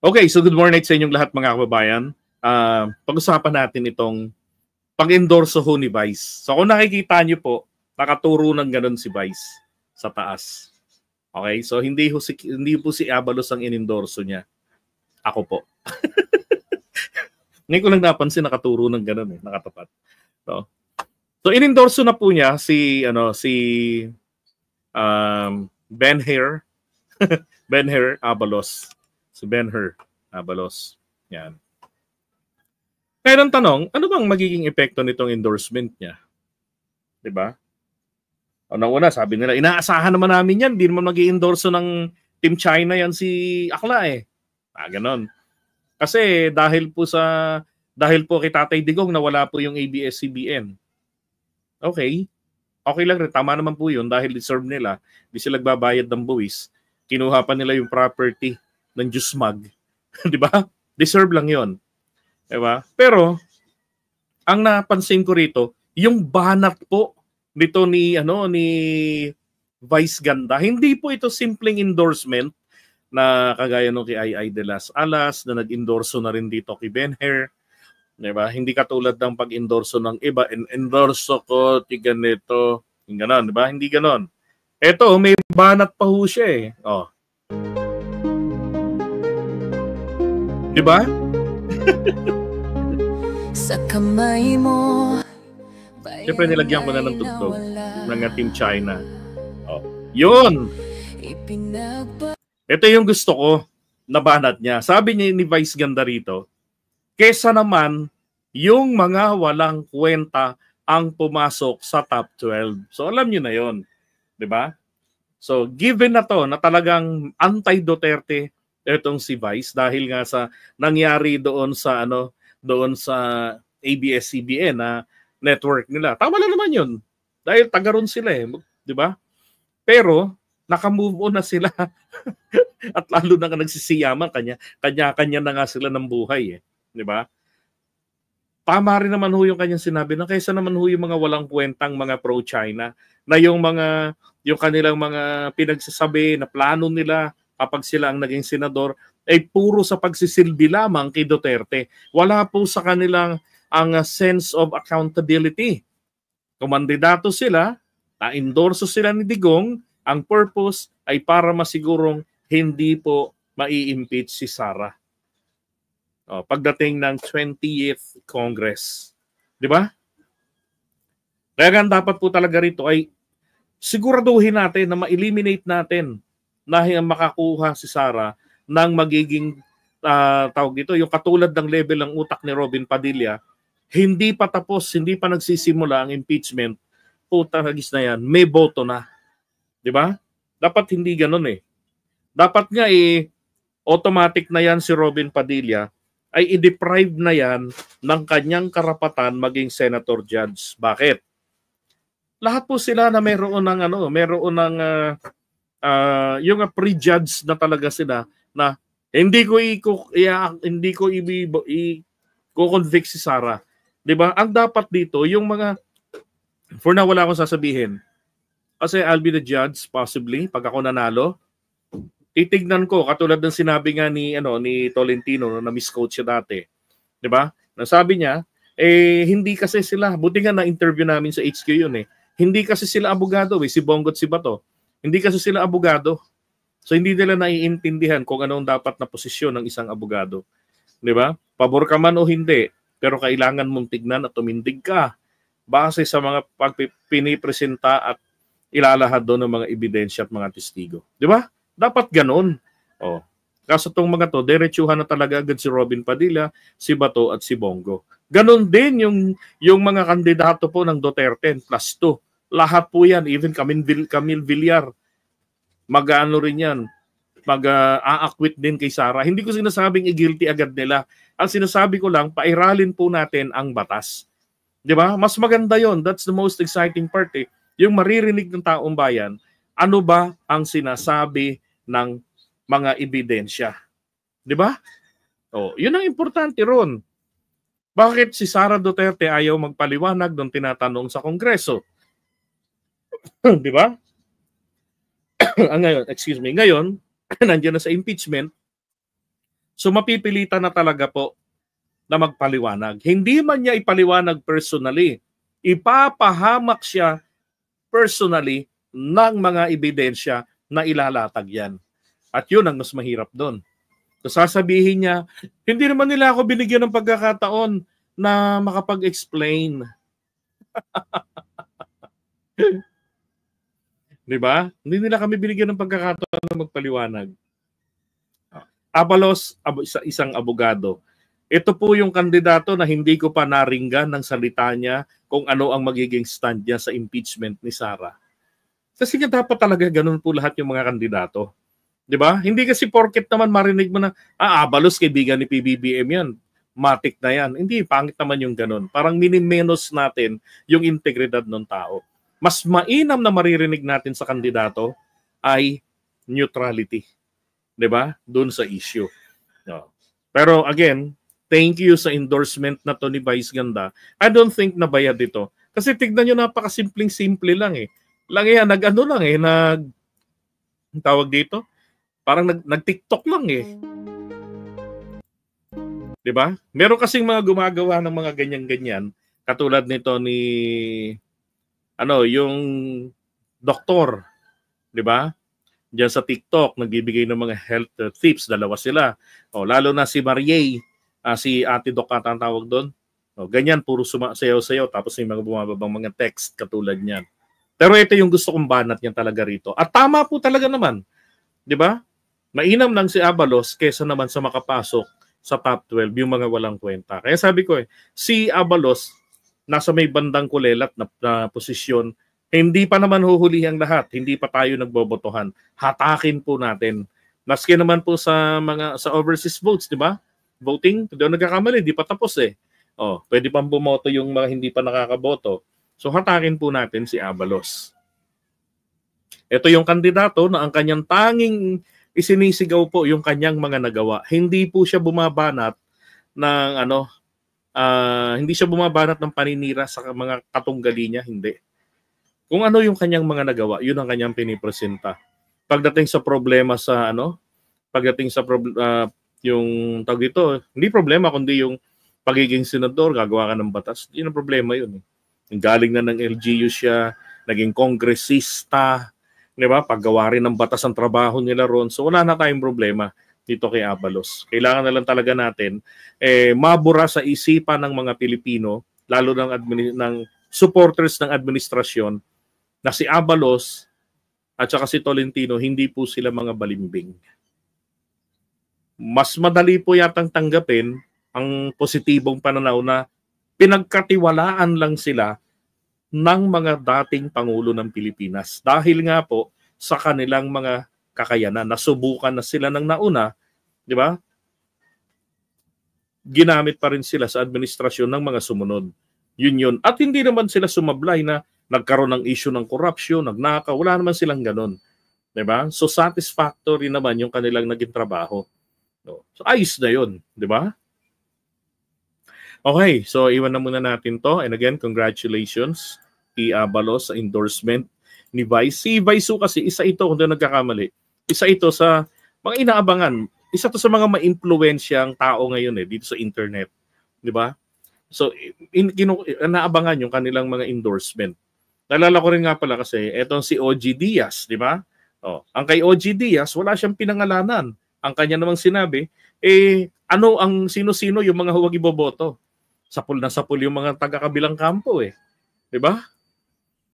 Okay, so good morning sa inyong lahat mga kababayan. Pag-usapan natin itong pag-endorso ho ni Vice. So kung nakikita niyo po, nakaturo ng ganun si Vice sa taas. Okay, so hindi po si Abalos ang inendorso niya. Ako po. Ngayon ko lang napansin nakaturo ng ganun nakatapat. So inendorso na po niya si Ben-Hur Ben-Hur Abalos. Si Ben-Hur Abalos. Yan. Kaya ang tanong, ano bang magiging epekto nitong endorsement niya? 'Di ba? Una, sabi nila, inaasahan naman namin yan. Hindi naman mag-i-endorso ng Team China yan si Akla ganon. Kasi dahil po kay Tatay Digong na wala po yung ABS-CBN. Okay. Okay lang rin. Tama naman po yun dahil deserve nila. Hindi sila nagbabayad ng buwis. Kinuha pa nila yung property ng Jusmag. Di ba? Deserve lang yon. Di ba? Pero, ang napansin ko rito, yung banat po nito ni Vice Ganda, hindi po ito simpleng endorsement na kagaya nung kay Ay de las Alas na nag-endorso na rin dito kay Ben-Hur. Diba? Hindi katulad ng pag-endorso ng iba, endorso ko, tiga nito, yung ganon, diba? Hindi ganon. Ito, may banat pa ho siya Oh. Diba? Sa kamay mo. Siyempre nilagyan ko na ng tugtog ng Team China. Yun! Ito yung gusto ko na banat niya. Sabi niya ni Vice Ganda rito, kesa naman yung mga walang kwenta ang pumasok sa top 12. So alam niyo na yon, 'di ba? So given na to na talagang anti-Duterte itong si Vice dahil nga sa nangyari doon sa ABS-CBN na network nila. Tama lang naman 'yun. Dahil taga ron sila 'di ba? Pero naka-move on na sila. At lalo na nagsisiyaman kanya-kanya na nga sila ng buhay 'di ba? Tama rin naman ho yung kanyang sinabi na kaysa naman ho yung mga walang kwentang mga pro-China na yung kanilang mga pinagsasabi na plano nila kapag sila ang naging senador ay puro sa pagsisilbi lamang kay Duterte. Wala po sa kanilang ang sense of accountability. Kumandidato sila, na-endorso sila ni Digong, ang purpose ay para masigurong hindi po mai-impeach si Sara. Pagdating ng 20th Congress. Di ba? Kaya dapat po talaga rito ay siguraduhin natin na ma-eliminate natin na makakuha si Sara ng magiging yung katulad ng level ng utak ni Robin Padilla, hindi pa tapos, hindi pa nagsisimula ang impeachment, putagis na yan, may boto na. Di ba? Dapat hindi ganun Dapat nga automatic na yan si Robin Padilla ay i-deprive na yan ng kanyang karapatan maging senator judge. Bakit? Lahat po sila na meron ng yung pre-judge na talaga sila na hindi ko i-convict si Sara. 'Di ba? Ang dapat dito yung mga for now wala akong sasabihin. Kasi I'll be the judge possibly pag ako nanalo. Titignan ko katulad ng sinabi nga ni Tolentino na misquote siya dati. 'Di ba? Nasabi niya hindi kasi sila, buti nga na interview namin sa HQ yun Hindi kasi sila abogado si Bongo at si Bato. Hindi kasi sila abogado. So hindi nila naiintindihan kung anong dapat na posisyon ng isang abogado. 'Di ba? Pabor ka man o hindi, pero kailangan mong tignan at tumindig ka base sa mga pinipresenta at ilalahad doon ng mga ebidensya at mga testigo. 'Di ba? Dapat ganoon. Kaso itong mga to, diretsuhan na talaga agad si Robin Padilla, si Bato at si Bongo. Ganon din yung mga kandidato po ng Duterte plus 2. Lahat po yan, even Camille Villar, mag-ano rin yan, mag-a-acquit din kay Sara. Hindi ko sinasabing i-guilty agad nila. Ang sinasabi ko lang, pairalin po natin ang batas. Di ba? Mas maganda yon. That's the most exciting part Yung maririnig ng taong bayan, ano ba ang sinasabi ng mga ebidensya. Di ba? Yun ang importante ron. Bakit si Sara Duterte ayaw magpaliwanag nung tinatanong sa Kongreso? Di ba? Ngayon, nandiyan na sa impeachment. So mapipilitan na talaga po na magpaliwanag. Hindi man niya ipaliwanag personally, ipapahamak siya personally ng mga ebidensya na ilalatag yan. At yun ang mas mahirap doon. So sasabihin niya, hindi naman nila ako binigyan ng pagkakataon na makapag-explain. Di ba? Hindi nila kami binigyan ng pagkakataon na magpaliwanag. Abalos, isang abogado. Ito po yung kandidato na hindi ko pa naringgan ng salita niya kung ano ang magiging stand niya sa impeachment ni Sara. Kasi nga dapat talaga ganun po lahat yung mga kandidato. Di ba? Hindi kasi porket naman marinig mo na, Abalos, kaibigan ni PBBM yan. Matik na yan. Hindi, pangit naman yung ganun. Parang minimenos natin yung integridad ng tao. Mas mainam na maririnig natin sa kandidato ay neutrality. Di ba? Doon sa issue. No. Pero again, thank you sa endorsement na to ni Vice Ganda. I don't think na bayad ito. Kasi tignan nyo, napakasimpleng-simple lang eh. Lang yan, tawag dito? Parang nag-TikTok lang eh. Diba? Meron kasing mga gumagawa ng mga ganyan-ganyan. Katulad nito ni, yung doktor. Diba? Diyan sa TikTok, nagbibigay ng mga health tips. Dalawa sila. Lalo na si Mariay. Si Ate Doc at ang tawag doon. Ganyan, puro sayaw-sayaw. Tapos may mga bumababang mga text katulad niyan. Pero ito yung gusto kong banat niya talaga rito. At tama po talaga naman. Di ba? Mainam lang si Abalos kesa naman sa makapasok sa top 12 yung mga walang kwenta. Kaya sabi ko si Abalos nasa may bandang kulelat na posisyon, hindi pa naman huhuli ang lahat. Hindi pa tayo nagbobotohan. Hatakin po natin. Maski naman po sa overseas votes, di ba? Voting, doon nagkakamali, di pa tapos eh. Pwede pang bumoto yung mga hindi pa nakakaboto. So hatakin po natin si Abalos. Ito yung kandidato na ang kanyang tanging isinisigaw po yung kanyang mga nagawa. Hindi po siya bumabanat ng hindi siya bumabanat ng paninira sa mga katunggali niya, hindi. Kung ano yung kanyang mga nagawa, yun ang kanyang pinipresenta. Pagdating sa problema sa yung tawag dito, hindi problema kundi yung pagiging senador, gagawa ka ng batas. Yun ang problema yun eh. Galing na ng LGU siya, naging kongresista, di ba? Paggawa rin ng batas ang trabaho nila ron. So wala na tayong problema dito kay Abalos. Kailangan na lang talaga natin mabura sa isipan ng mga Pilipino, lalo ng supporters ng administrasyon, na si Abalos at saka si Tolentino, hindi po sila mga balimbing. Mas madali po yatang tanggapin ang positibong pananaw na pinagkatiwalaan lang sila ng mga dating Pangulo ng Pilipinas. Dahil nga po sa kanilang mga kakayanan, nasubukan na sila ng nauna, di ba? Ginamit pa rin sila sa administrasyon ng mga sumunod. Yun. At hindi naman sila sumablay na nagkaroon ng issue ng corruption, nagnakaw, wala naman silang ganun. Di ba? So satisfactory naman yung kanilang naging trabaho. So ayos na yun, di ba? Okay, so iwan na muna natin to. And again, congratulations kay Abalos sa endorsement ni Vice. Si Vice kasi, isa ito, kung doon nagkakamali, isa ito sa mga inaabangan. Isa to sa mga ma-influensyang tao ngayon dito sa internet. Di ba? So, inaabangan yung kanilang mga endorsement. Nalala ko rin nga pala kasi, etong si OG Diaz, di ba? Ang kay OG Diaz, wala siyang pinangalanan. Ang kanya namang sinabi, ano ang sino-sino yung mga huwag iboboto? Sapul na sapul yung mga taga-kabilang kampo eh. 'Di ba?